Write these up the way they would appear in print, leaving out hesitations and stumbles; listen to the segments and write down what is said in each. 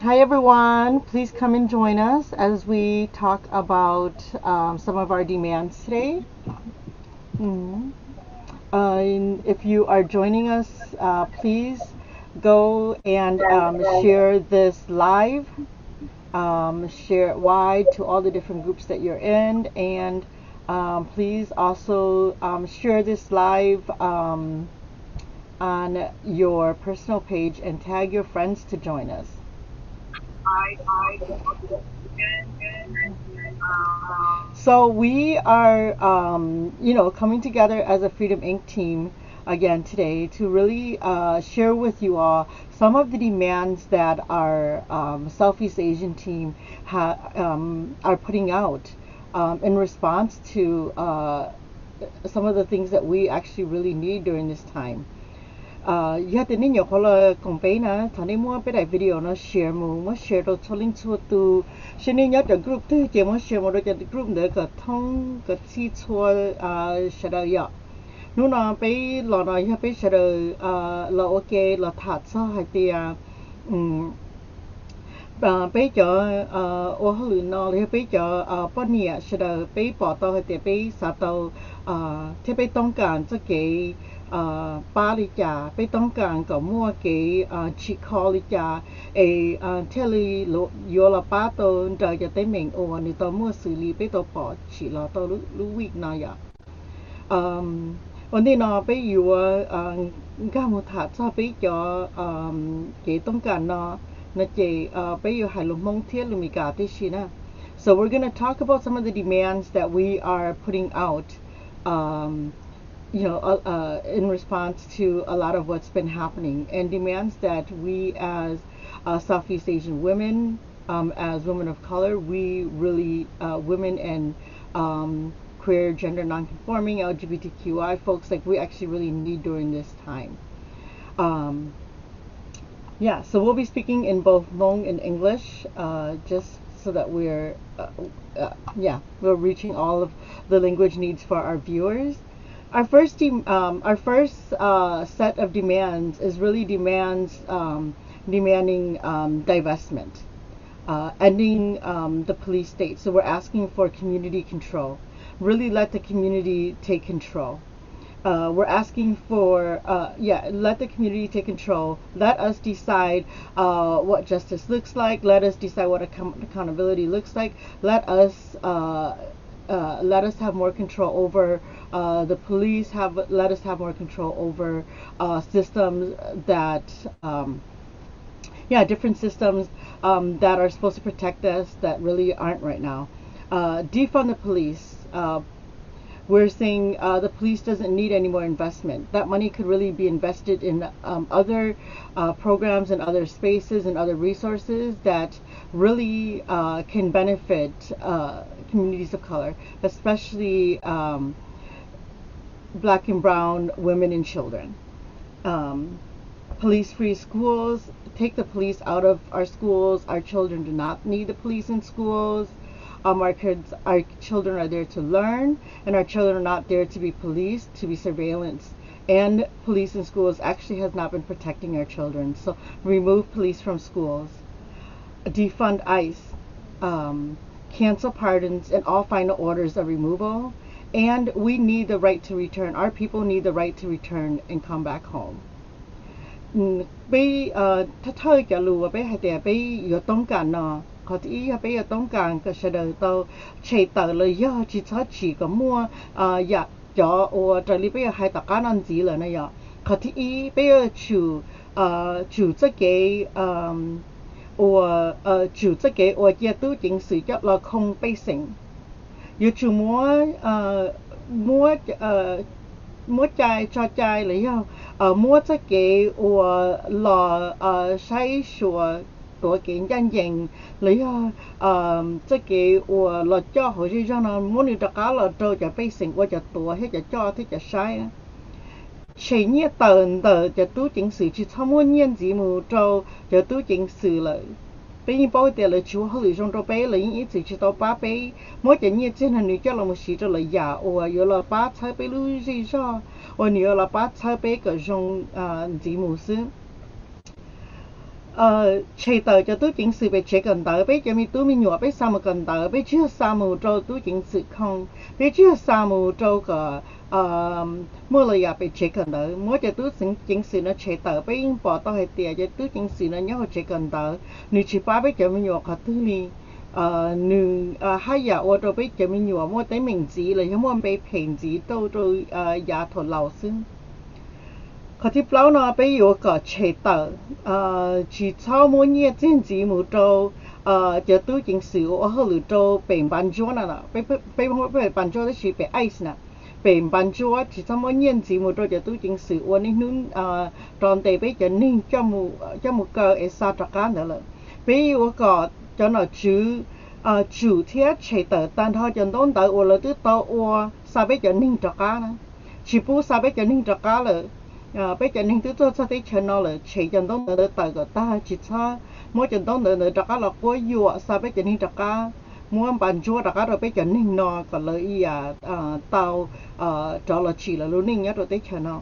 Hi everyone, please come and join us as we talk about some of our demands today. Mm. And if you are joining us, please go and share this live, share it wide to all the different groups that you're in, and please also share this live on your personal page and tag your friends to join us. So we are, coming together as a Freedom Inc. team again today to really share with you all some of the demands that our Southeast Asian team are putting out in response to some of the things that we actually really need during this time. Ya tini nhiều khola compay na thani mua pe dai video nó share mu share do cholin chu tu shini nhớ cho group tu che mo share mo do cho group de ka thong ka chi chua shada ya nu na pe lo na ya pe shada lo okay lo tha sa hai tia pe cho ô hulu no le pe cho pa nia shada pe po to hai tia pe sa to thế pe tông cản cho cái ba lý trà pe tông cản có mua cái chị kho lý trà theo lý lộ yo là ba tô trời cho tới mình ô ni tô mua xử lý pe tô bỏ chỉ là tô lú week nào ya vấn đề nó pe yo ga một thà cho pe cho cái tông cản nó chỉ pe yo hai lục mông thiết lùm cả tí xí na. So we're going to talk about some of the demands that we are putting out, in response to a lot of what's been happening, and demands that we as Southeast Asian women, as women of color, we really, women and queer, gender nonconforming, LGBTQI folks, like we actually really need during this time. So we'll be speaking in both Hmong and English, just so that we're reaching all of the language needs for our viewers. Our first set of demands is really demanding divestment, ending the police state. So we're asking for community control. Really let the community take control. We're asking for, let the community take control. Let us decide what justice looks like. Let us decide what accountability looks like. Let us have more control over the police. Let us have more control over systems that, different systems that are supposed to protect us that really aren't right now. Defund the police. We're saying the police doesn't need any more investment. That money could really be invested in other programs and other spaces and other resources that really can benefit communities of color, especially black and brown women and children. Police-free schools. Take the police out of our schools. Our children do not need the police in schools. Our children are there to learn, and our children are not there to be policed, to be surveillance. And police in schools actually has not been protecting our children. So remove police from schools. Defund ICE. Cancel pardons and all final orders of removal. And we need the right to return. Our people need the right to return and come back home. Có ý bây giờ tông càng cái sẽ đời tàu chạy tờ lời do chỉ cho chỉ có mua cho ở đây lý bây giờ hai tất cả anh gì là này ya có ý bây giờ chủ cái chủ cái ở gia tu chính sử cho là không bị sinh yêu chủ mua trái cho trái lấy mua cái là sai sửaตัวเก่งยันยิงเลยจะเกี่ยวเราจ่อหัวใจเรานะมุ่งในตะการเราโจจะไปสิ่งว่าจะตัวให้จะจ่อที่จะใช้ใช้เนี่ยเตินจะตู้จิงสื่อที่ทั้งหมดเนี่ยจีมูโจจะตู้จิงสื่อเลยเป็นยังบอกแต่เลยชัวร์หรือจงโตไปเลยยังอีสื่อที่โตป้าไปมั่วจะเนี่ยเช่นหันนี้จะเราไม่สื่อจะเลยยาโอ้ยเราป้าใช้ไปรู้สิจ้าวันนี้เราป้าใช้ไปกับจงจีมูซึ่ง chế tờ cho tôi chính sự về chế cần tờ bây giờ mi tôi mi nhỏ bây sao mà cần tờ bây chưa sao mà trâu tôi chính sự không bây chưa sao mà trâu cả mua lời à bây chế cần tờ mua cho tôi chính sự nó chế tờ bây bỏ tao hay tiền cho tôi chính sự nó nhớ chế cần tờ nếu chỉ ba bây giờ mi nhỏ cả thứ này nếu hai giờ ô tô bây giờ mi nhỏ mua tới mình gì là mua bây phèn gì đâu rồi giá thổ lầu xưngเขาที่เปล่าเนาะไปอยู่กับเชตเตอร์chỉ sau mỗi ngày trên chỉ một周จะตู้จริงสื่อว่าเขาหรือโจเป็นบันจวนน่ะไปบันจวนได้ชื่อเป็นไอซ์น่ะเป็นบันจวนchỉ sau mỗi ngày chỉ một周จะตู้จริงสื่อวันนี้นู้นตอนเตะไปจะนิ่งจะมูเกอเอซ่าตะการนั่นแหละไปอยู่กับจะหน่อยชื่อchủ thiết chế tờ tan thôi chân tôn tờ ở là tứ tàu ở sao bây giờ ninh trắc cá nè chỉ bu sao bây giờ ninh trắc cá là bây giờ ninh tứ cho tới chân nó là chế chân tôn tờ tờ cái ta chỉ cho mỗi chân tôn tờ trắc cá là có dừa sao bây giờ ninh trắc cá mua bàn chua trắc cá rồi bây giờ ninh nó còn lợi tàu cho là chỉ là luôn ninh nhá rồi tới chân nó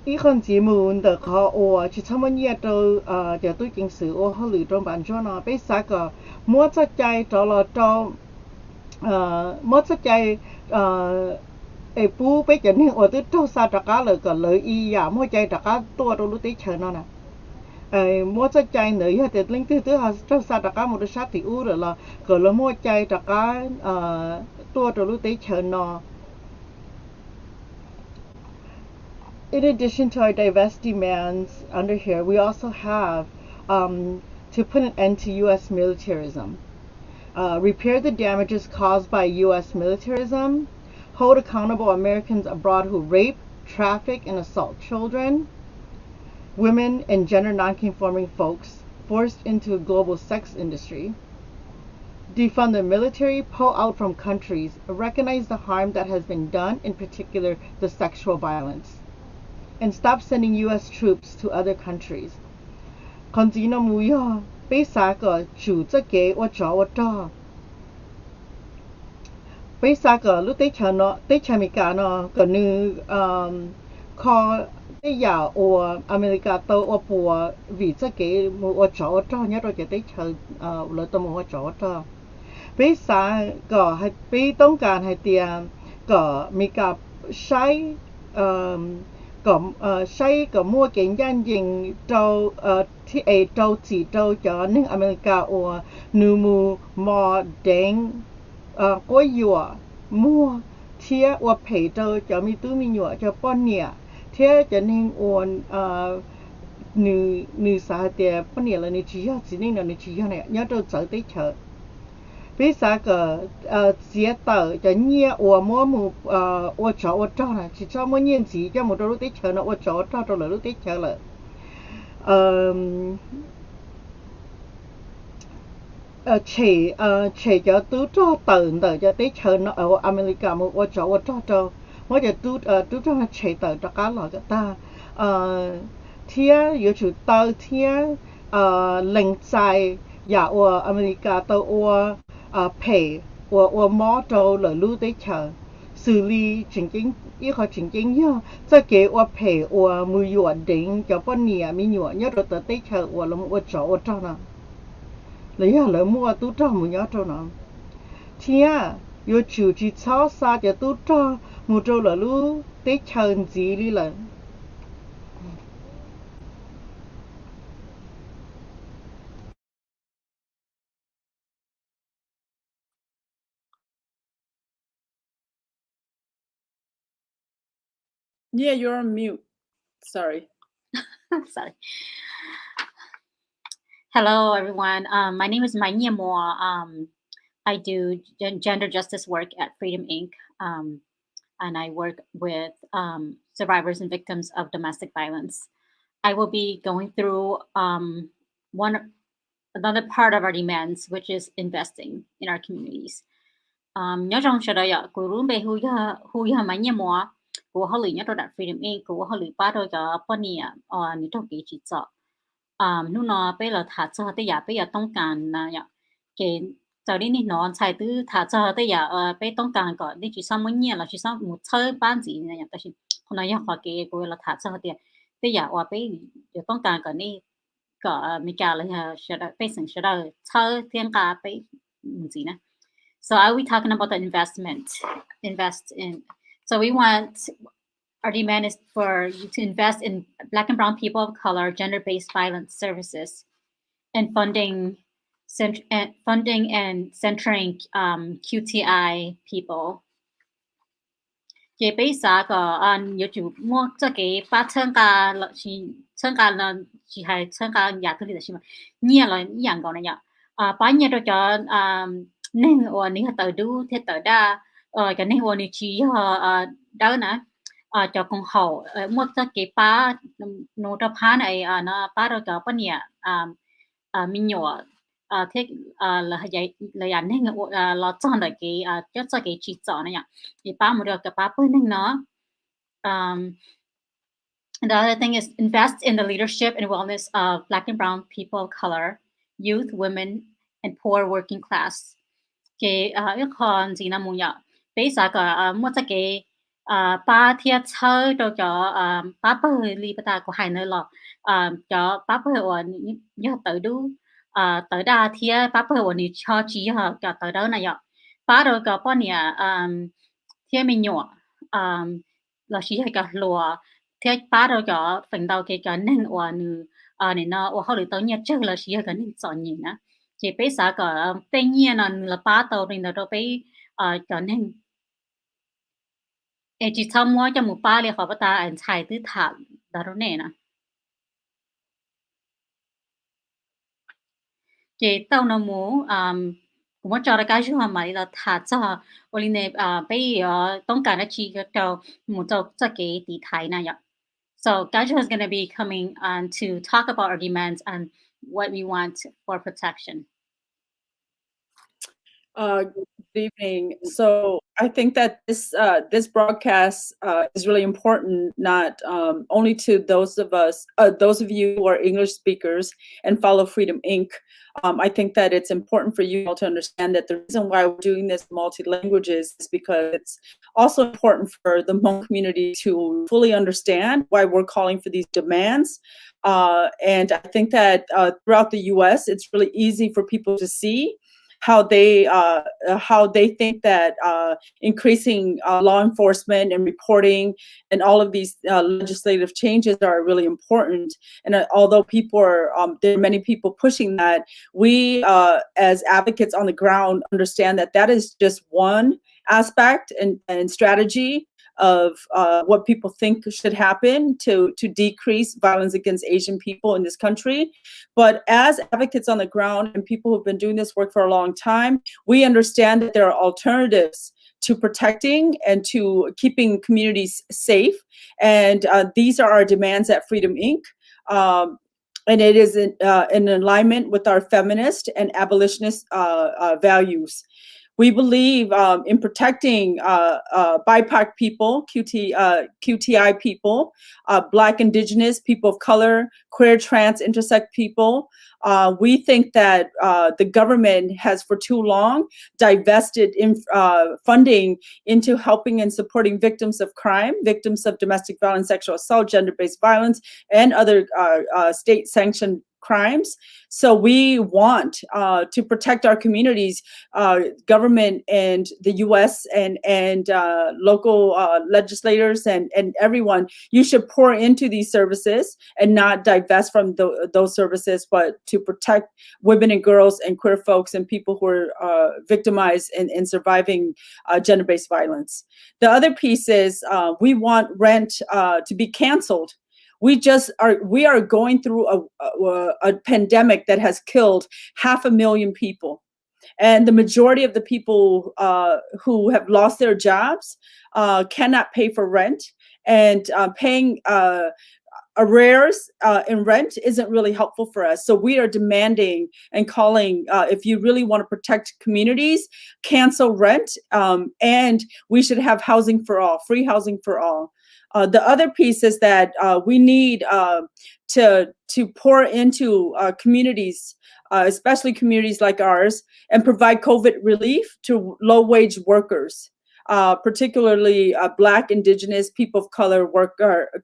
อีคนจีมูนเดอเขาโอ้ชิชมันเนี่ยตัวเดี๋ยวตัวจริงสื่อโอ้เขาหรือตรงบ้านจ้านะไปสักก็มัวจะใจตัวเราตัวมัวจะใจไอ้ปูไปจะนี่โอ้ตัวตัวซาตะกาเลยก็เลยอีอย่ามัวใจตะกาตัวเรารู้ติเชิญนั่นนะมัวจะใจเหนื่อยแต่ลิงตื้อตัวตัวซาตะกามุดชาติอู้เลยละก็เลยมัวใจตะกาตัวเรารู้ติเชิญนอIn addition to our divest demands under here, we also have to put an end to U.S. militarism, repair the damages caused by U.S. militarism, hold accountable Americans abroad who rape, traffic, and assault children, women, and gender nonconforming folks forced into a global sex industry, defund the military, pull out from countries, recognize the harm that has been done, in particular the sexual violence, and stop sending U.S. troops to other countries. คนจีนมูยอไปสาก็จู่จะเกว่าจ่อว่าจ่อไปสาก็รู้ได้เชนเนาะได้เชมิกาเนาะก็นึคอได้ยาวออเมริกาโตอปัววิจะเกมูว่าจ่อว่าจ่อเนี่ยเราจะได้เชเราต้องมูว่าจ่อว่าจ่อไปสาก็ให้ไปต้องการให้เตียก็มีการใช้ก็ใช้ก็มั่วเก่งย่านยิงโจที่โจจีโจจอนึงอเมริกาอัวนูมูมอเด้งก็อยู่มั่วเทียอัวเพยโจจะมีตู้มีหยวจะป้อนเนี่ยเทียจะนึงอวนnữ xã thì bây giờ là nữ chỉ có chỉ nên là nữ chỉ có này nhớ đâu trở tới chợ bây giờ cái giấy tờ cho nhia ở mua một ở chỗ ở chỗ này chỉ cho mua nhiên gì cho một đôi lúc tới chợ nó ở chỗ cho là lúc tới chợ là chỉ cho tú cho tờ cho tới chợ nó ở America một ở chỗ cho mỗi giờ tú cho nó chỉ tờ cho cá lò cho ta thiên yêu chủ tờ thiên lệnh sai giả ở America tờ ở pay ở mỏ tờ là lưu tới chợ xử lý chính chính ý họ chính chính nhá cho cái ở pay ở mùi yuan định cho bọn nhà mi yuan nhớ rồi tới chợ ở là một chỗ nào lấy là mua tú cho một nhớ chỗ nào thiên yêu chủ chỉ sáu sa cho tú cho một chỗ là lưu tới chợ gì đi là Yeah, you're on mute. Sorry. Sorry. Hello, everyone. My name is Mai Mo. I do gender justice work at Freedom Inc. And I work with survivors and victims of domestic violence. I will be going through another part of our demands, which is investing in our communities. Nhớ trong chờ đợi của rùm bề hu ya Mai Mo của họ lười nhớ trong đặt Freedom Inc. Của họ lười bắt đầu cho bọn nị trong cái chỉ cho nu nó bây giờ thả cho tới giờ bây giờต้องการcái giờ đi nó xài từ thả cho tới giờ bâyต้องการก็นี่chỉ xong mấy nhỉ là chỉ xong một chơi ban gì nàyแต่ nó อยากขอเกย์กูเราถามสักทีแต่อยากว่าไปเดี๋ยวต้องการก่อนนี่ có mấy cái là sẽ đã phải sinh sẽ đã thơ thiên cả phải gì nè. So are we talking about the investment? Invest in. So we want our demand is for you to invest in Black and brown people of color, gender-based violence services, and funding and centering QTI people. Cái bây giờ có nhiều chủ mua cho cái ba chân cả là chỉ hay chân cả nhà thứ gì đó mà nhiều làอย่างก่อนเนี่ยba nhiều đó cho nên ở này tự đủ thế tự đa cái này ở này chỉ đó nè cho con hậu mua cho cái ba nô đó phá này nó ba đó cho ba nhiều mình nhỏ thế là vậy làอย่างnên là chọn được cái cho cái chỉ chọn này thì ba một được cái ba bên nó the other thing is invest in the leadership and wellness of Black and brown people of color, youth, women, and poor working class. Cái cái con gì nằm nhở bây giờ có một cái ba thiệt chơi cho ba bơi li bắt ta của hai nơi là cho ba bơi ở nhớ tới đủ tới đa thiệt ba bơi ở ní cho chỉ họ cho tới đó này ạ ba rồi có bao nhiêu thiệt mình nhỏ là chỉ hay cả lúa thiệt ba rồi có phần đầu cái nên ở nữ này nó ở họ được tới nhớ trước là chỉ hay cả nên chọn nhìn á chỉ bây giờ có tự nhiên là ba tàu nên nó đâu bây cho nên chỉ thăm mua cho một ba liền họ bắt ta ăn xài tứ thả đó nè nè chỉ tàu nó mua cũng cho ra cái chỗ mà là thả cho ôi này bâyต้องการchỉ cho một cho cái tỷ thái này ạ. So Gajo is going to be coming on to talk about our demands and what we want for protection. Good evening. So I think that this broadcast is really important, not only to those of you who are English speakers and follow Freedom Inc. I think that it's important for you all to understand that the reason why we're doing this multi-languages is because it's also important for the Hmong community to fully understand why we're calling for these demands. And I think that throughout the U.S., it's really easy for people to see how they think that increasing law enforcement and reporting and all of these legislative changes are really important. And although there are many people pushing that, we as advocates on the ground understand that that is just one aspect and strategy of what people think should happen to decrease violence against Asian people in this country. But as advocates on the ground and people who've been doing this work for a long time, we understand that there are alternatives to protecting and to keeping communities safe. And these are our demands at Freedom Inc. And it is in alignment with our feminist and abolitionist values. We believe in protecting BIPOC people, QTI people, Black, Indigenous, people of color, queer, trans, intersex people. We think that the government has for too long divested funding into helping and supporting victims of crime, victims of domestic violence, sexual assault, gender-based violence, and other state-sanctioned crimes. So we want to protect our communities, government and the U.S. and local legislators and everyone. You should pour into these services and not divest from those services, but to protect women and girls and queer folks and people who are victimized and surviving gender-based violence. The other piece is we want rent to be canceled. We are going through a pandemic that has killed 500,000 people. And the majority of the people who have lost their jobs cannot pay for rent, and paying arrears in rent isn't really helpful for us. So we are demanding and calling, if you really want to protect communities, cancel rent, and we should have housing for all, free housing for all. The other piece is that we need to pour into communities, especially communities like ours, and provide COVID relief to low-wage workers, particularly Black, Indigenous, people of color,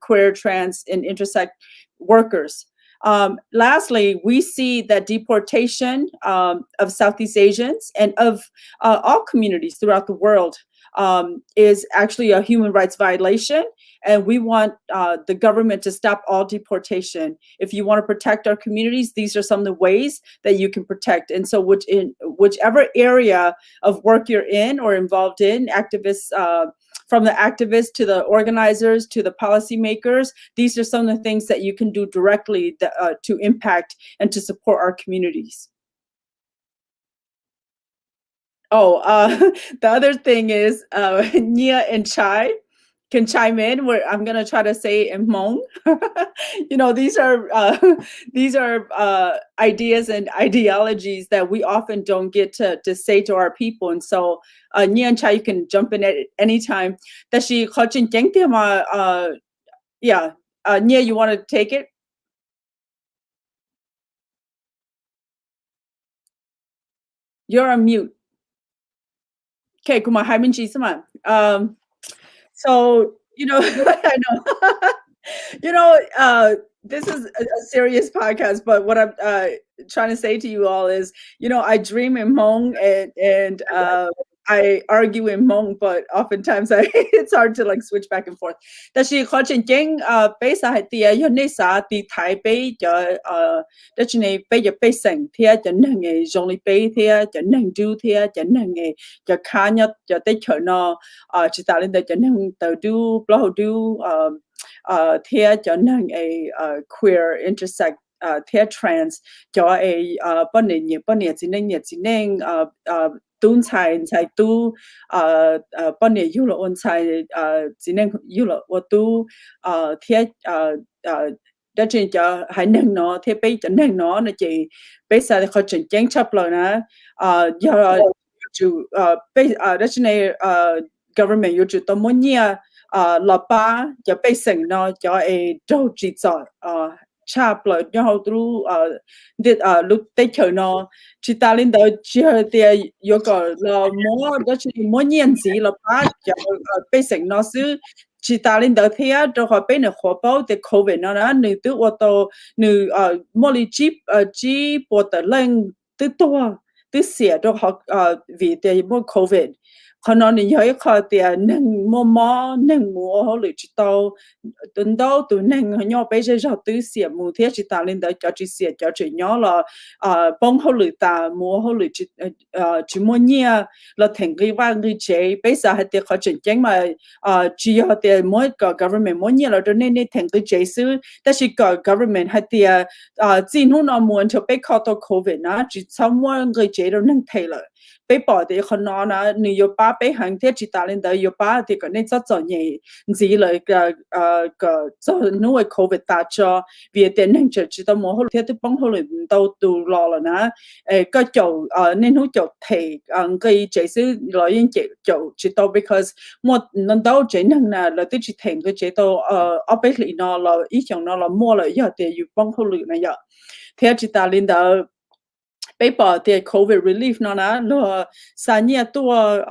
queer, trans, and intersex workers. Lastly, we see that deportation of Southeast Asians and of all communities throughout the world is actually a human rights violation. And we want the government to stop all deportation. If you want to protect our communities, these are some of the ways that you can protect. And so whichever area of work you're in or involved in, activists, from the activists to the organizers to the policymakers, these are some of the things that you can do directly to impact and to support our communities. Oh, the other thing is Nia and Chai can chime in where I'm gonna try to say in Hmong. These are ideas and ideologies that we often don't get to say to our people. And so Nia and Chai, you can jump in at any time. Yeah, Nia, you want to take it? You're on mute. Okay, kuma hai min chi sama. So, I know, this is a serious podcast, but what I'm trying to say to you all is, I dream in Hmong and I argue in Hmong, but oftentimes it's hard to like switch back and forth. 但是我曾經比賽啲有呢啥啲台北嘅得住你比就比成啲就能嘅用嚟比啲就能做啲就能嘅就看一就得場咯只打你就能就do 不好 do 啲就能嘅queer intersect 啲 trans 就半年只能蹲菜都半年有了温菜只能有了我都贴đó trên cho hai nâng nó thế bây cho nâng nó chỉ bây giờ họ chuyển chính chấp rồi nè do chủ bây đó trên này government yêu chủ tao muốn nhia là ba cho bây giờ nó cho đâu chỉ cho chạp lại cho họ tu lúc tết chờ nó chỉ ta lên đó chỉ thì yêu cầu là mua đó chỉ mua nhiên gì là ba cho bây giờ nó sẽ chỉ ta lên đó thì cho họ bên nó khó bảo để covid nó là nữ tự ô tô nữ mua li chỉ bộ tờ lên tự tua tự xỉa cho họ vì để mua covid còn nó thì hơi khó thì nâng mua họ lựa chọn tuần đầu tuần nâng nhau bây giờ tự xỉa mua thì chỉ ta lên đó cho chỉ xỉa cho chỉ nhau là bông họ lựa ta mua họ lựa chỉ mua nhia là thành cái vang cái chế bây giờ thì họ chuyển chính mà chỉ họ thì mỗi cái government mỗi nhia là cho nên thành cái chế sư但是cái government thì chỉ nó muốn cho bây giờ covid nó chỉ xong mỗi cái chế đó nâng thay lại bây bỏ thì họ nói là nếu ba bây hàng thì chỉ ta lên đó nếu ba thì cái này rất rõ nhỉ gì là cái cho nuôi covid ta cho vì tiền năng chỉ tao mua thì tôi bông hồi tao tu lo là nè cái chỗ nên hỗ trợ thì cái chế sư nói những chỗ chỉ tao because mua nên tao chế năng là tôi chỉ thành cái chế tao ở bên lì nó là ý tưởng nó là mua là giờ thì bông hồi này giờ thì chỉ ta lên đó bây giờ thì COVID relief nó là sản nghiệp tua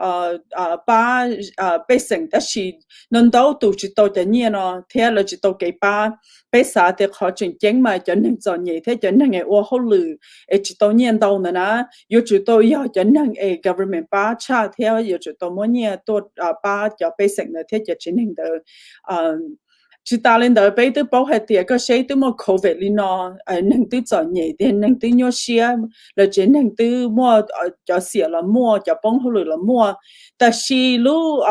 ba bây giờ đó là nên đâu tổ chức tổ chức nhiều nó thì là chỉ tổ cái ba bây giờ thì họ chuyển chính mà cho nên cho nhiều thế cho nên ở hậu lư chỉ tổ nhiều đâu nữa yêu chỉ tổ yêu cho nên government ba cha theo yêu chỉ tổ mỗi nhiều tổ ba cho bây giờ nữa thế cho nên được chỉ ta lên đó bây giờ bảo hết thì cái sẽ từ một covid li nó năng từ cho nhẹ thì năng từ nhau xia là chỉ năng từ mua cho xia là mua cho bông hồi là muaแต่是lu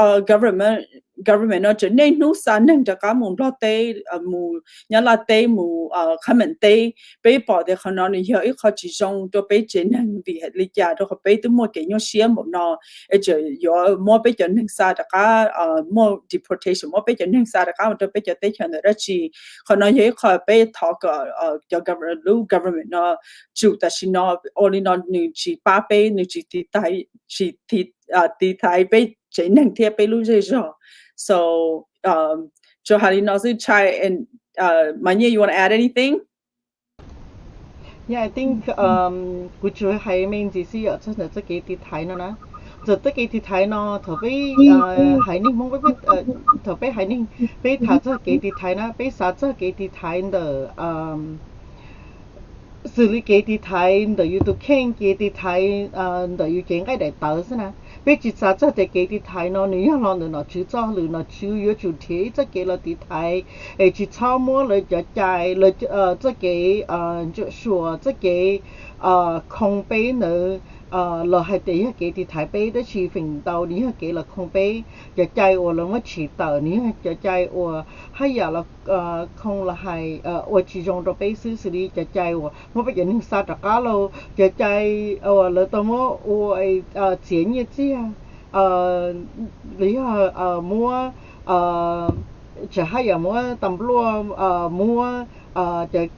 government nó chỉ nên nu sản năng cho cả một lo tê một nhà la tê một khai mình tê bây bỏ thì họ nói nhiều ít họ chỉ dùng cho bây chỉ năng vì hết lý giải cho họ bây từ mua cái nhau xia một nó chỉ có mua bây giờ năng sa cho cả mua deportation mua bây giờ năng sa cho cả một bây giờ tê chuyện đó chỉ họ nói nhiều họ bây thọ cho government nó chủแต่是nó only nó chỉ ba bây chỉ thì Thái bây chế năng thiệp bây lúc rồi so cho Hà nó sẽ try and Manya, you want to add anything? Yeah, I think của chú hay mình chỉ sử dụng cho cái thì Thái nó nè giờ tới cái thì Thái nó thở với hải ninh mong với thở với hải ninh với thả cho cái thì Thái nó với sát cho cái thì Thái đó xử lý cái thì thái đợi yêu tụ khen cái thì thái đợi yêu chén cái đại tớ thế nào bây giờ sao cho cái thì thái nó nếu lo nữa nó chú cho lừa nó chú yếu chú thế cho cái là thì thái ấy chỉ cho muaเลยจะจ่ายเลย这个就说这个空杯呢là hai tỷ cái thì thái杯đó chỉ phình đầu ní cái là không杯จะจ่าย我了我chỉ tờ níจะจ่าย我hay là không là hai我chỉ dùng đồ杯xử lýจะจ่าย我bây giờนึงsao trả cá loจะจ่ายlà tao mua tiền như thế lý muaจะให้mua tầm lúa muaจะ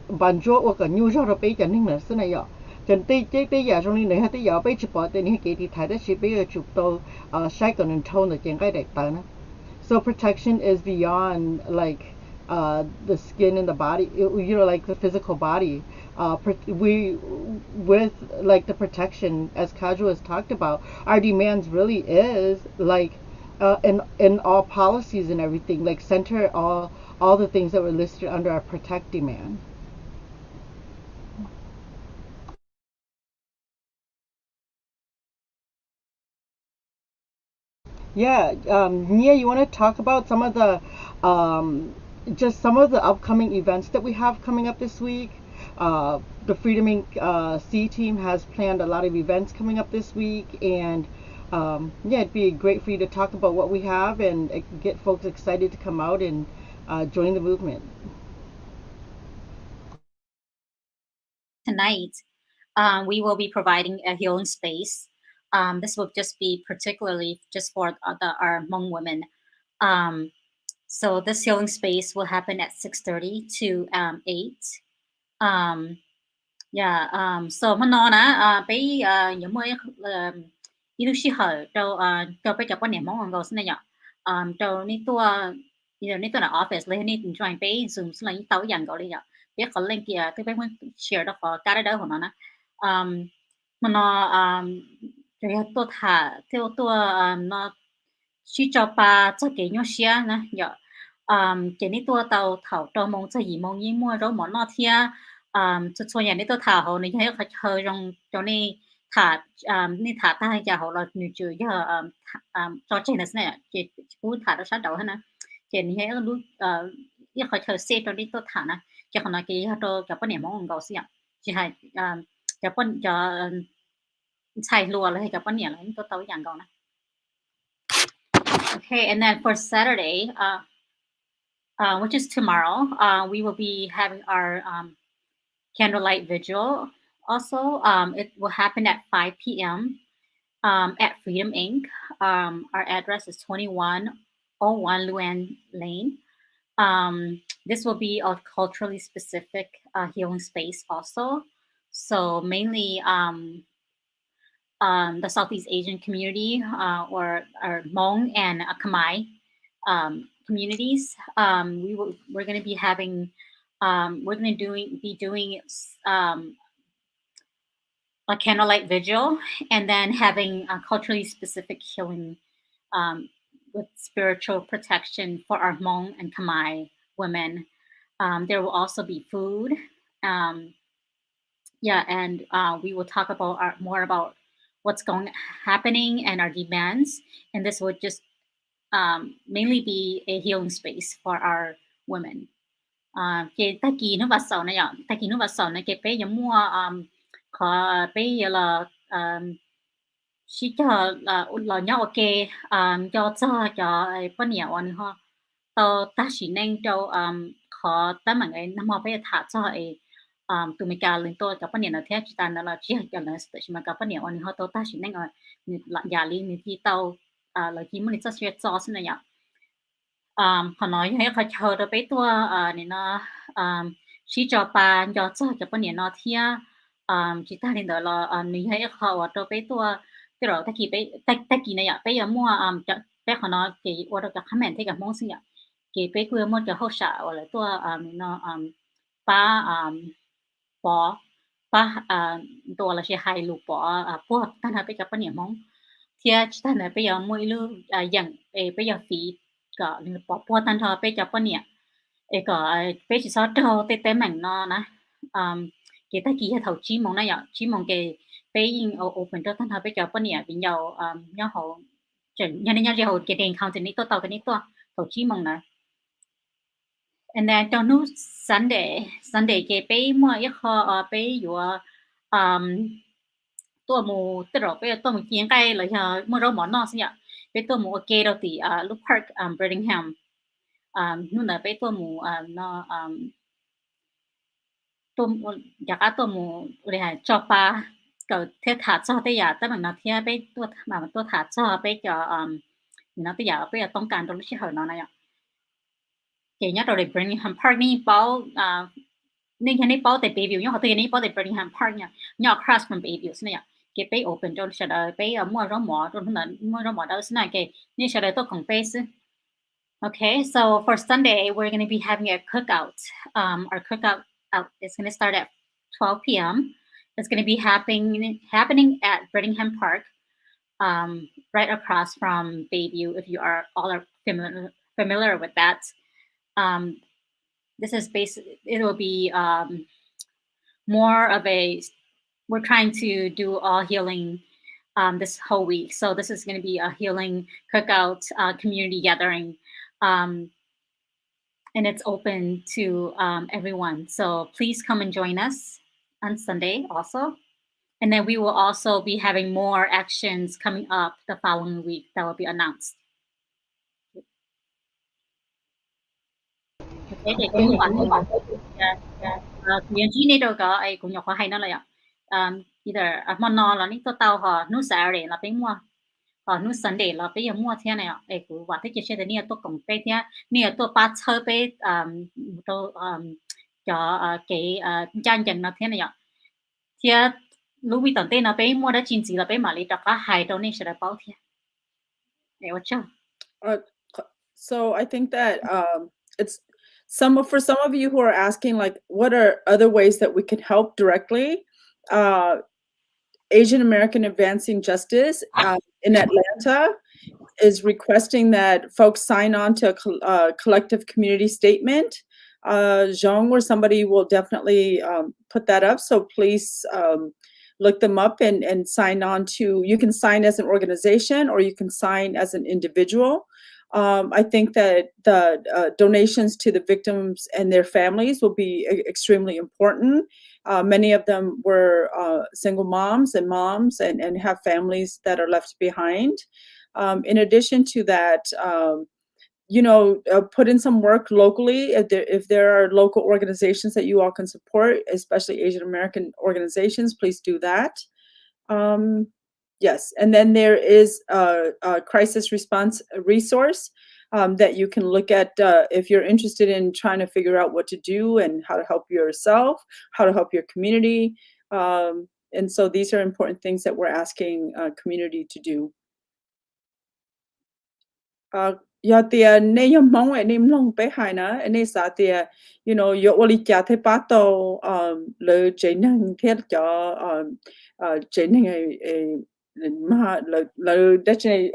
bán cho 我个牛肉的杯จะนึงlà thế này ạ chân tí giờ trong này tí giờ bây giờ bỏ tên này cái thì thấy đó chỉ bây giờ chụp tô sai còn thâu được trên cái đại tờ nữa. So protection is beyond like the skin and the body, you know, like the physical body. We with like the protection, as Kaju has talked about, our demands really is like in all policies and everything, like center all the things that were listed under our protect demand. Yeah, Nia, you want to talk about some of the just some of the upcoming events that we have coming up this week? The Freedom Inc. C team has planned a lot of events coming up this week, and yeah, it'd be great for you to talk about what we have and get folks excited to come out and join the movement. Tonight, we will be providing a healing space. This will just be particularly just for our Hmong women. So this healing space will happen at 6:30 to 8. Yeah. So mà nó nè, bây những mới yêu sĩ hở đâu bây giờ có niệm mong ngon gấu này nhở. Đâu ní tua ní tua là office lấy ní join bây zoom là ní tàu dàn gấu đi nhở. Biết có lên kia tôi bây muốn share đó có cái đó của nó nè. Mà nó rồi tôi thả theo tôi nó suy cho ba cho cái nhau xia nè nhở. Cái ní tua tàu thảo trâu mong cho gì mong gì mua rồi món nó thia cho cho nhà ní tôi thả hồ ní thấy hơi hơi trong ní thả ní thả ta hay họ là nhiều chữ cho cho trên này cái cú thả nó sát đầu hết nè cái ní thấy lúc ít hơi hơi xe trong ní tôi thả nè chỉ còn là cái tôi gặp cái niệm mong cầu xí chỉ hay gặp cái cho xài lùa là gặp cái niệm là tôi tao dạng cầu nè. Okay, and then for Saturday, which is tomorrow, we will be having our candlelight vigil. Also, it will happen at 5 p.m. At Freedom Inc. Our address is 2101 Luan Lane. This will be a culturally specific healing space also. So mainly the Southeast Asian community or Hmong and Khmer communities. We're going to be having we're going to be doing a candlelight vigil and then having a culturally specific healing with spiritual protection for our Hmong and Khmer women. There will also be food. Yeah, and we will talk about more about what's happening and our demands. And this would just mainly be a healing space for our women. Cái ta kỳ nó vào sầu này ạ, ta kỳ nó vào sầu này cái bé giống mua khó bé là chỉ cho là nhau ok cho bên nhà anh ho tao ta chỉ nên cho khó ta mà cái năm bé thả cho tụi mình cả lên tôi cả bên nhà nó theo chỉ ta nó là chỉ cho là mà cả bên nhà anh ho tao ta chỉ nên là nhà li mình thì tao là chỉ muốn cho xin này ạ. Họ nói hay họ chờ được bé tua nên nó chỉ cho bà cho bên nhà nó thia chỉ ta lên đó là mình hay họ ở đó bé tua cái đó ta kỳ này ạ bé giờ mua bé họ nói cái ở đó cái comment thấy cái món gì ạ cái bé cứ mua cái hậu sợ hoặc là tua nó ba bỏ baตัวlà sẽ hay lục bỏ bỏ ta nói bé cái bên nhà món thia chỉ ta nói bé giờ mua lưuอย่างbé giờ phíก็ปอตันทอไปจับปะเนี่ยก็ไปสิซอดเตเตแม่งนอนะ cái ta kia thầu chí mong này ạ chí mong cái bây in open cho thân hợp bây giờ bên này bên nhau nhau họ chuẩn nhau nên nhau họ cái đèn counter này to cái này to thầu chí mong này and then trong lúc Sunday cái bây mua ít họ bây giờตัวหมูตลอดไปตัวหมูเกียงไก่เลยฮะเมื่อเราหมอนอสิเนี่ยไปตัวหมูเกเราตีลูกพาร์คเบรดิงแฮมนู่นน่ะไปตัวหมูนอตัวอยากเอาตัวหมูอะไรฮะจอปลาก็เทถาจอได้ยาแต่มันนะเทียไปตัวมาตัวถาจอไปจะนี่นะตัวอยากไปต้องการตรงที่เขาเนาะนะเกี่ยเนี่ยเราเลย Birmingham Park นี่เป้านี่แค่นี้เป้าแต่ Bayview เนี่ยเขาตัวนี้เป้าแต่ Birmingham Park เนี่ย across from Bayview เนี่ย cái bé open cho sẽ đợi bé mua rau mỏ rồi mua rau mỏ đâu thế này cái như sẽ đợi tôi cùng bé okay so for Sunday we're going to be having a cookout our cookout is going to start at 12 p.m. It's going to be happening at Birmingham Park right across from Bayview if you are familiar with that this is it will be more of a we're trying to do all healing this whole week. So this is going to be a healing cookout, community gathering. And it's open to everyone. So please come and join us on Sunday also. And then we will also be having more actions coming up the following week that will be announced. Okay, either món nọ là ní tôi tao họ nút Saturday là bên mua họ nút Sunday là bây giờ mua thế này ạ cũng và thế chỉ là ní tôi cũng bé thế ní tôi bắt chơi bé tôi cho cái trang nhận là thế này ạ thì lúc bị tận tên là bé mua đã chín gì là bé mà lấy đặt cả hai đâu nên sẽ là bao thế để so I think that it's for some of you who are asking like what are other ways that we can help directly Asian American Advancing Justice in Atlanta is requesting that folks sign on to a collective community statement. Zhong or somebody will definitely put that up. So please look them up and sign on to, you can sign as an organization or you can sign as an individual. I think that the donations to the victims and their families will be extremely important. Many of them were single moms and have families that are left behind. In addition to that, put in some work locally. If there are local organizations that you all can support, especially Asian American organizations, please do that. Yes, and then there is a crisis response resource that you can look at if you're interested in trying to figure out what to do and how to help yourself, how to help your community. And so these are important things that we're asking community to do. Ya tia ne yom mong e nim long pe hai na ne sa tia yo oli cha the pa to le che nang thiet cho che nang ma le definitely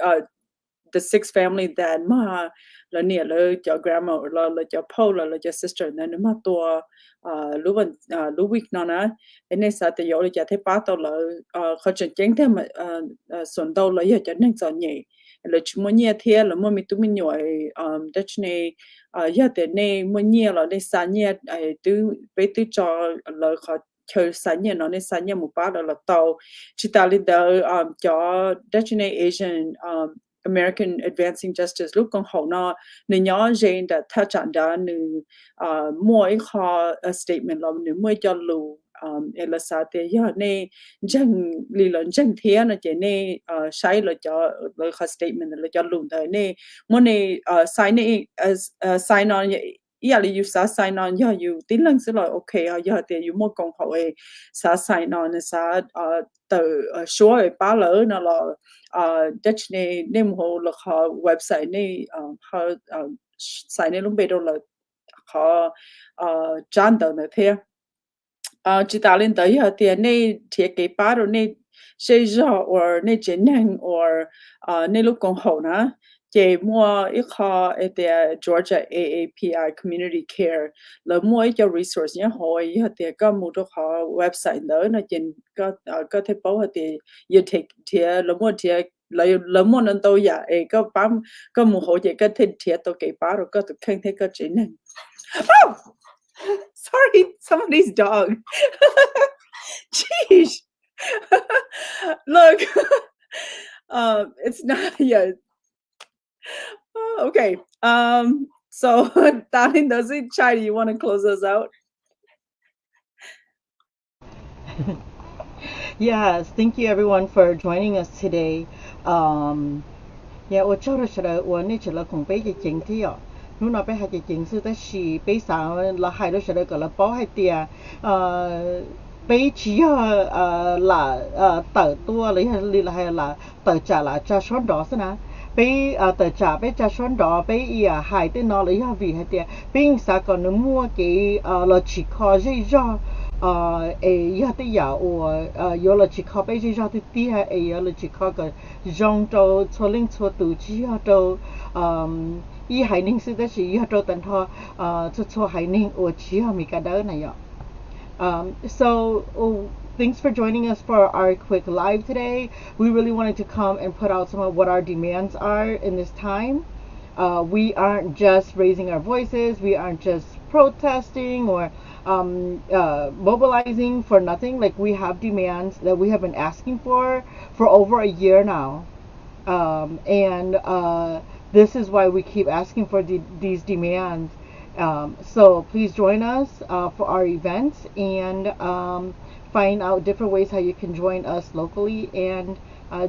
the sixth family that ma le ne le cho grandma or le cho po le cho sister na ma to lu week na na ne sa tia yo oli cha the pa to le kho chen cheng the son do le ya cho nang cho nhẹ là chúng mình nhẹ thế là mình tụi mình nhồi đất này giờ thế này mình nhẹ là để sáng nhẹ từ bây từ cho là họ chơi sáng nhẹ nó nên sáng nhẹ một bát là tàu chỉ ta lên đó cho đất này Asian American Advancing Justice lúc còn hậu nó nên nhớ Jane đã thắt chặt đó nên mỗi họ statement là nên mỗi cho lù là sao thế giờ này chẳng lý luận chẳng thế nó chỉ này sai là cho là statement là cho lùn thôi này muốn này sign on yeah là you sign on yeah you tin lăng sẽ là okay giờ thì you muốn công họ sign on sa từ số ba lỡ nó là đất này nem hồ là họ website này họ sign này lúc bây giờ là họ chán đời này thế chỉ ta lên tới giờ thì này thiết kế ba rồi này xây dựng or này chiến năng or này lúc còn hậu nữa chị mua ít kho ở Georgia AAPI Community Care là mua ít cho resource nhé hồi thì có một cái kho website đó nó trên có thể bảo thì you take thì là mua thì là mua nên tôi giờ có bám có một hồi chị có thể thì tôi kể báo rồi có tôi khen thấy có chuyện này. Oh, sorry, somebody's dog. Jeez. Look, it's not yet. Okay. So, darling, does it Chime? You want to close us out? Yes, thank you everyone for joining us today. Yeah, 我做的是了，我那是了空白的经济哦。如那边还是经是在是北上了海的时候个了包海点，北只要豆多了，还là豆炸啦，炸酸刀是呢。被豆炸被炸酸刀被海的那了要为海点，被啥个能摸给了去烤热热。要的呀，我有了几靠背就要的底下，有了几靠个让着错零错度只要着，一海宁是的是要着等他错海宁我只要没干到那样。Thanks for joining us for our quick live today. We really wanted to come and put out some of what our demands are in this time. We aren't just raising our voices. We aren't just protesting or mobilizing for nothing. Like we have demands that we have been asking for over a year now, and this is why we keep asking for these demands. So please join us for our events and find out different ways how you can join us locally and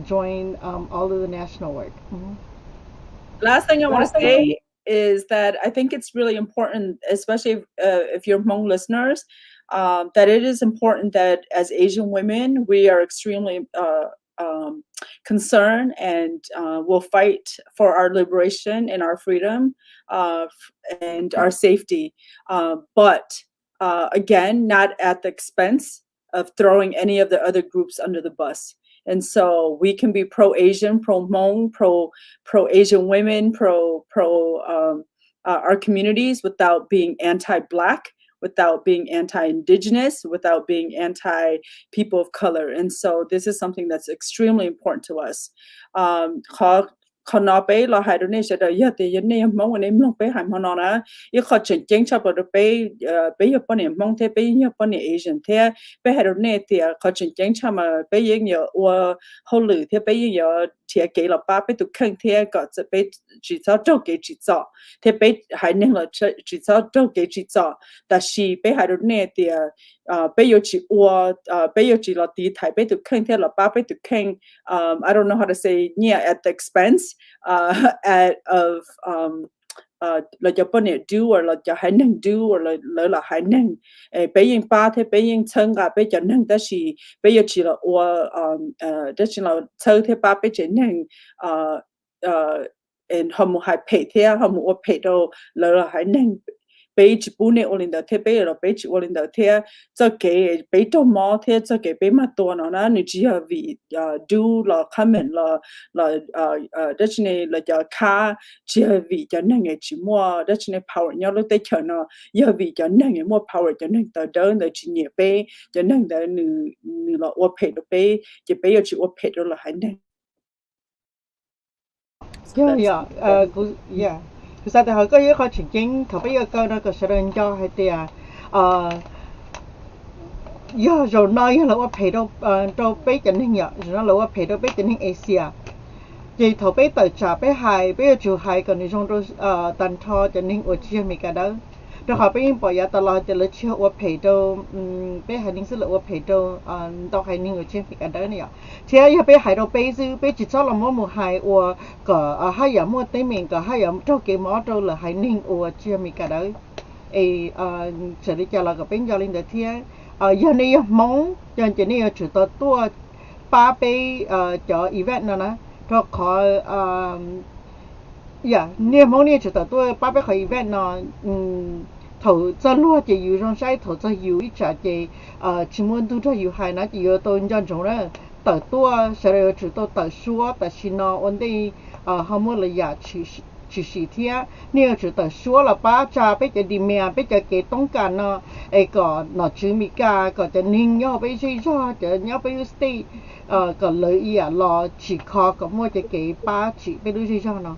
join all of the national work. Mm-hmm. Last thing I want to say is that I think it's really important, especially if you're Hmong listeners, that it is important that as Asian women, we are extremely concerned and will fight for our liberation and our freedom and our safety. But again, not at the expense of throwing any of the other groups under the bus. And so we can be pro-Asian, pro-Hmong, pro-Asian women, pro our communities without being anti-Black, without being anti-Indigenous, without being anti-people of color. And so this is something that's extremely important to us. Khana pe la hai ne se da ya te ne mong ne mong pe hai mong na I kha chen cheng cha pa pe ya pa ne mong te pe ya pa ne Asian te pe hai ne te kha chen cheng cha ma pe yin ya wa ho lu te pe yin ya tie ge la pa pe tu khang te ga ze pe ji za zhou ge ji za te pe hai ne la ji za zhou ge ji za da shi pe hai ne te pe yo chi wa pe yo chi la ti tai pe tu khang te la pa pe tu khang I don't know how to say yeah at the expense of là cho bọn này do or là cho hai năng do or là hai năng bây giờ ba thế bây giờ chân cả bây giờ năng đó bây giờ chỉ là đó chỉ là chân thế ba bây giờ năng họ muốn hai pay thế họ muốn pay đâu là hai năng bây chỉ bún này ổn định thế bây giờ bây chỉ ổn định thế cho cái bây đâu mà thế cho cái bây mà to nó nè chỉ là vì do là comment là đó chỉ là cho cá chỉ là vì cho nên người chỉ mua đó chỉ là power nhau lúc tới chờ nó giờ vì cho nên người mua power cho nên tờ đơn để chỉ nhẹ bây cho nên để nữ là ổn pay được bây chỉ bây giờ chỉ ổn pay được là hai nên. Yeah. Thực ra thì họ có những khó chỉnh chính thọ bây giờ câu nó có sẽ đơn cho hay thì giờ rồi nói làว่าเพดđâu bây giờ nên nhở rồi nó làว่าเพดbây giờ nên Asia vậy thọ bây giờ trả bây hai bây giờ chủ hai còn những trong tàn thọ cho nên ở chia mấy cái đó rồi họ bây giờ bỏ raตลอดจะเลยเชื่อว่าเพดbây hai nên sẽ làว่าเพดđâu hai nên ở chia mấy cái đó này thế giờ bây hai đâu bây giờ bây chỉ cho là một hai or có hai giờ một tới mình có hai giờ cho cái món đâu là hai nên ở chia mấy cái đó sẽ đi cho là cái bên cho lên được thế giờ này mong giờ chỉ này chủ tua ba bây cho event nữa nè cho khóเนี่ยมองเนี่ยจุดตัวป้าไปขออีเวนต์เนาะthầu cho luôn chỉอยู่trong sai thầu choอยู่ít trả chỉ chỉ muốn tu choอยู่hay nó chỉอยู่tôi nhân trong đó tờ tua sẽ là chủ tôi tờ xua tờ xin nó ổn định họ mua là giả chỉ thế nếu chỉ tờ số là ba cha bây giờ đi mẹ bây giờ cái tông cả nó có nó chỉ mi cả cóจะนิ่งย่อไปใช่ย่อจะย่อไปstay có lợi ý à lo chỉ khó có mua cái ba chỉไปดูใช่ย่อเนาะ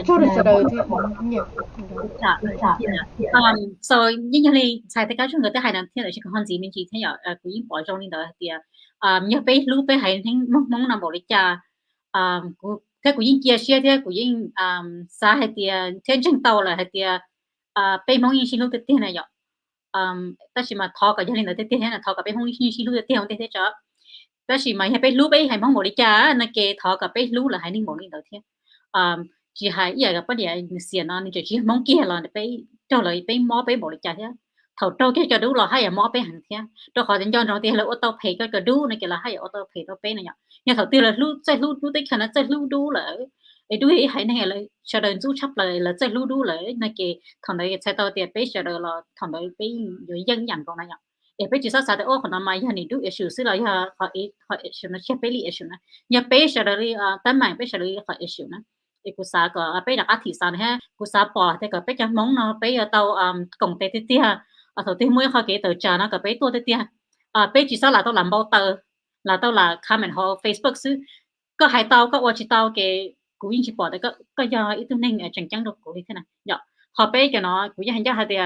cho được đời thế nhiều so như như này sai tất cả chúng người ta hay làm thế là chỉ có hơn gì mình chỉ thấy ở của những bỏ trong lên đó thì như bây lúc bây hay thấy mong nằm bỏ đi cha của thế của những kia xe thế của những xã hay thì thiên chân tàu là hay thì bây mong những xin lúc tiếp này vậy ta chỉ mà thọ cả gia đình là tiếp là thọ cả bây mong những xin lúc tiếp không thế cho ta chỉ mà hay bây lúc bây hay mong bỏ đi cha là cái thọ cả bây lúc là hay nên bỏ lên đó thế chỉ hay giờ gặp vấn đề xiên nó nên chỉ mong kia là bây cho lại bây mò bây bỏ đi cha thế thầu trâu cái cho đúng là hay mò bây hàng thế cho họ đến cho nó thì là ô tô pay cái đủ này cái là hay ô tô pay đó bây này nhở nhưng thầu tiên là lúc tới khả năng chơi lúc đủ là đủ hay này là cho đến chú chấp là chơi lúc đủ là này cái thằng đấy chơi tao thì bây giờ là thằng đấy bây giờ dân nhận con này nhở bây giờ sao ô còn mà nhà này đủ issue xí là họ issue nó chấp bây issue này nhà bây giờ là tấm mảng bây giờ là họ issue này cú sa có bây đặt thị sản ha cú sa bỏ thì có bây giờ mong nó bây giờ tàu cổng tê tê tia đầu tiên mới họ kể tờ trà nó có bây tua tê tia bây chỉ sao là tàu làm bao tờ là tàu là comment họ Facebook xứ có hai tàu có watch tàu cái cú chỉ bỏ thì có giờ ít nên chẳng chẳng được cú thế này nhở họ bây giờ nó cú hành ra thì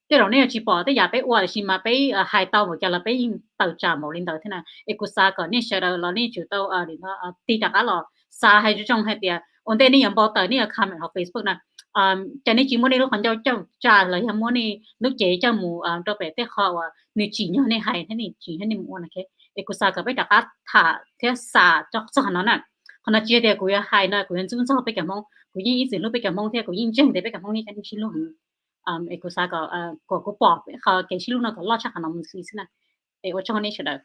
cái đầu này chỉ bỏ tới giờ bây watch chỉ mà bây hai tàu một giờ là bây tờ trà một lên tờ thế này cú sa có nên share là nên chịu tàu để nó ti đặt á là xa hay trong hay tiệt, ổn định này bao tờ này comment ở Facebook nè, cho nên chỉ muốn đi lúc còn cho trả lời hay muốn đi lúc chế cho mù cho bé té họ nếu chỉ nhau này hay thế này chỉ hay này muốn cái, để cô sa cái bé đặt thả thế xa cho nó nè, còn nó chia thì cô hay nè, cô chúng sao bé cảm mong, cô yên ý lúc bé cảm mong thế cô yên chân để bé cảm mong như cái xin luôn, cô sa có bỏ họ cái xin luôn nó có lo chắc là nó muốn xí nè, để ở trong này sẽ được.